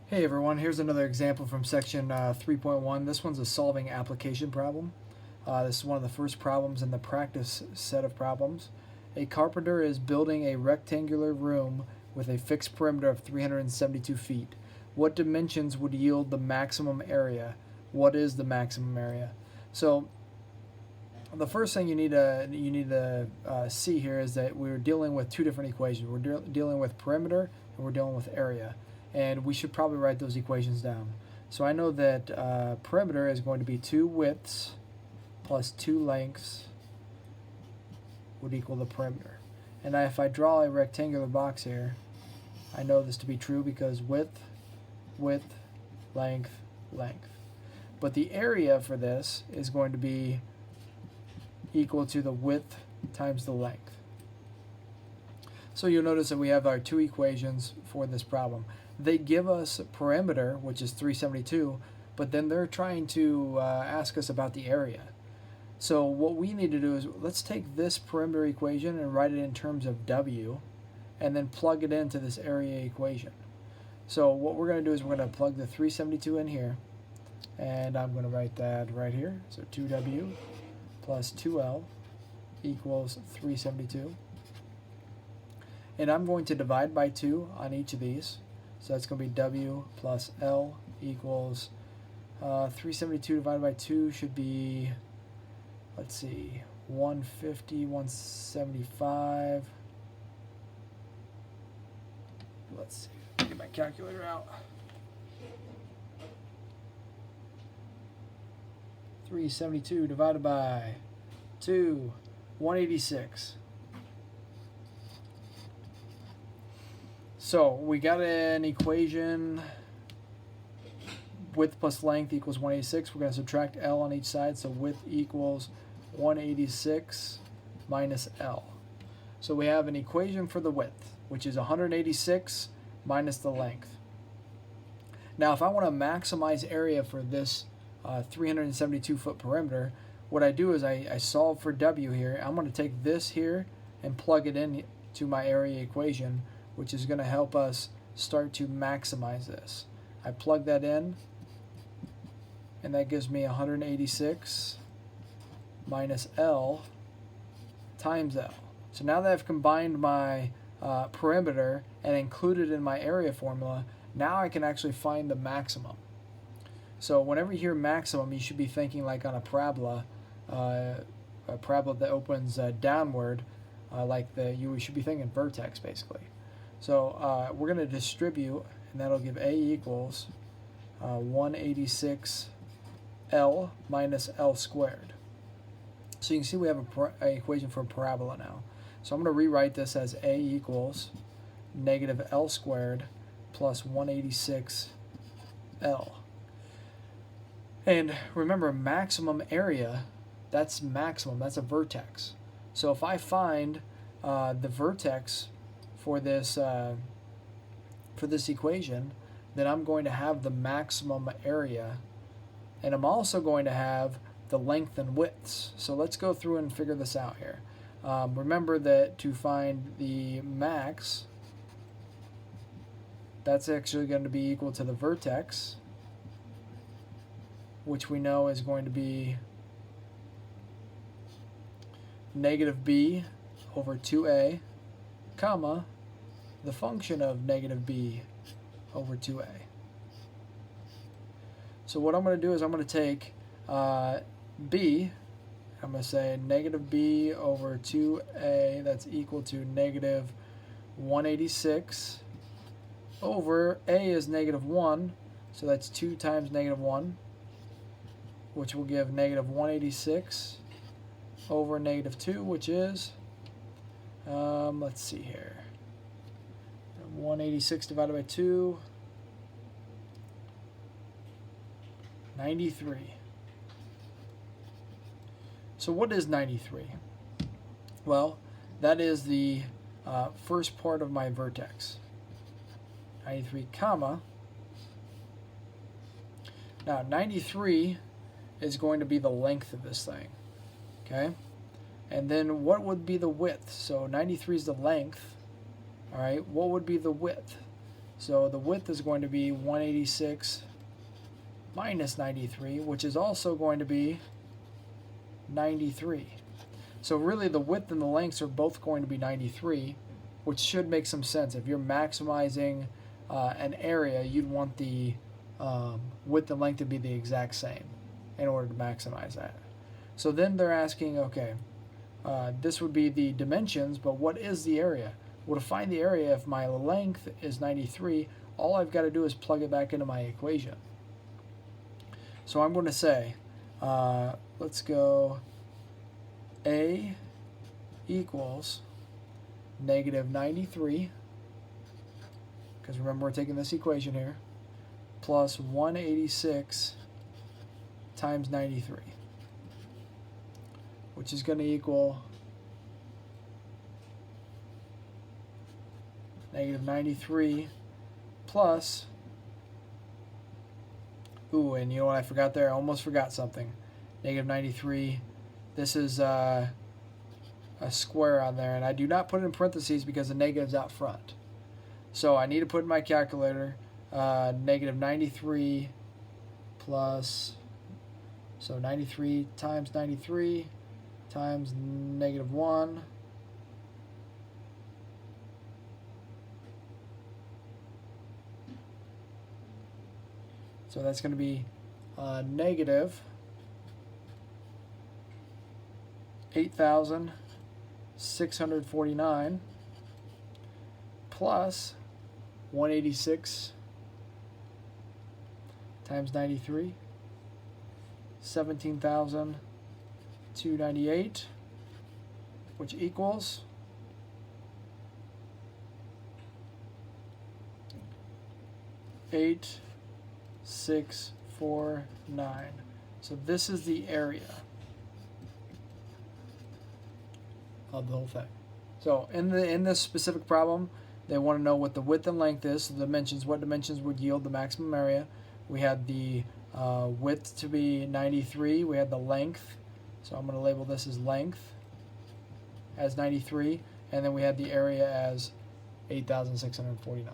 Hey everyone, here's another example from section 3.1. This one's a solving application problem. This is one of the first problems in the practice set of problems. A carpenter is building a rectangular room with a fixed perimeter of 372 feet. What dimensions would yield the maximum area? What is the maximum area? So the first thing you need to see here is that we're dealing with two different equations. We're dealing with perimeter and we're dealing with area. And we should probably write those equations down. So I know that perimeter is going to be 2 widths plus 2 lengths would equal the perimeter. And if I draw a rectangular box here, I know this to be true because width, width, length, length. But the area for this is going to be equal to the width times the length. So you'll notice that we have our two equations for this problem. They give us perimeter, which is 372, but then they're trying to ask us about the area. So what we need to do is let's take this perimeter equation and write it in terms of W, and then plug it into this area equation. So what we're going to do is we're going to plug the 372 in here, and I'm going to write that right here. So 2W plus 2L equals 372. And I'm going to divide by 2 on each of these. So that's going to be W plus L equals 372 divided by 2 should be, let's see, 150, 175. Let's see, get my calculator out. 372 divided by 2, 186. So we got an equation, width plus length equals 186. We're going to subtract L on each side, so width equals 186 minus L. So we have an equation for the width, which is 186 minus the length. Now if I want to maximize area for this 372 foot perimeter, what I do is I solve for W here. I'm going to take this here and plug it in to my area equation, which is going to help us start to maximize this. I plug that in, and that gives me 186 minus L times L. So now that I've combined my perimeter and included in my area formula, now I can actually find the maximum. So whenever you hear maximum, you should be thinking like on a parabola that opens downward, you should be thinking vertex basically. So we're going to distribute, and that'll give A equals 186 L minus L squared. So you can see we have an equation for a parabola now. So I'm going to rewrite this as A equals negative L squared plus 186 L. And remember, maximum area, that's maximum, that's a vertex. So if I find the vertex for this equation, then I'm going to have the maximum area, and I'm also going to have the length and widths. So let's go through and figure this out here. Remember that to find the max, that's actually going to be equal to the vertex, which we know is going to be negative b over 2a, comma, the function of negative b over 2a. So what I'm going to do is I'm going to take b, I'm going to say negative b over 2a, that's equal to negative 186 over a is negative 1, so that's 2 times negative 1, which will give negative 186 over negative 2, which is, let's see here, 186 divided by 2, 93. So what is 93? Well, that is the first part of my vertex. 93 comma. Now 93 is going to be the length of this thing. Okay? And then what would be the width? So 93 is the length. All right, what would be the width? So the width is going to be 186 minus 93, which is also going to be 93. So really the width and the lengths are both going to be 93, which should make some sense. If you're maximizing an area, you'd want the width and length to be the exact same in order to maximize that. So then they're asking, okay, this would be the dimensions, but what is the area? Well, to find the area, if my length is 93, all I've got to do is plug it back into my equation. So I'm going to say, let's go A equals negative 93, because remember we're taking this equation here, plus 186 times 93, which is going to equal negative 93 plus, ooh, and you know what I forgot there? I almost forgot something. Negative 93, this is a square on there, and I do not put it in parentheses because the negative's out front. So I need to put in my calculator negative 93 plus, so 93 times negative 1. So that's going to be negative 8,649 plus 186 times 93, 17,298, which equals 8,649. So this is the area of the whole thing. So in this specific problem, they want to know what the width and length is. So the dimensions, what dimensions would yield the maximum area? We had the width to be 93. We had the length. So I'm going to label this as length as 93. And then we had the area as 8,649.